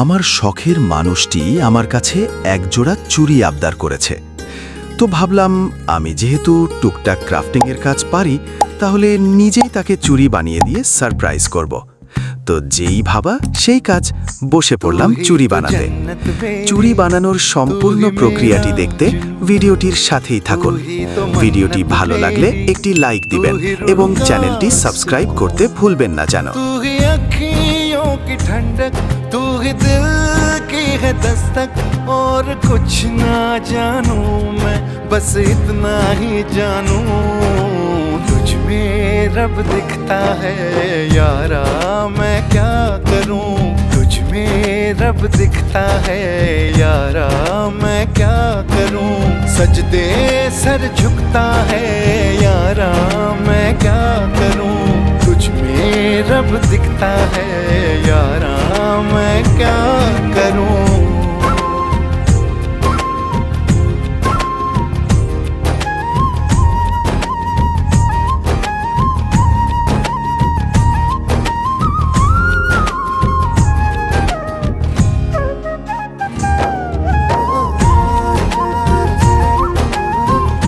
আমার শখের মানুষটি আমার কাছে একজোড়া চুড়ি আবদার করেছে। তো ভাবলাম আমি যেহেতু টুকটাক ক্রাফটিংয়ের কাজ পারি, তাহলে নিজেই তাকে চুড়ি বানিয়ে দিয়ে সারপ্রাইজ করব। তো যেই ভাবা সেই কাজ, বসে পড়লাম চুড়ি বানাতে। চুড়ি বানানোর সম্পূর্ণ প্রক্রিয়াটি দেখতে ভিডিওটির সাথেই থাকুন। ভিডিওটি ভালো লাগলে একটি লাইক দিবেন এবং চ্যানেলটি সাবস্ক্রাইব করতে ভুলবেন না যেন। की ठंडक तू ही दिल की है दस्तक और कुछ ना जानू मैं, बस इतना ही जानू तुझ में रब दिखता है यारा, मैं क्या करूं तुझ में रब दिखता है यारा, मैं क्या करूं सजदे सर झुकता है यारा, मैं क्या करूं तुझ में रब दिखता है यारा।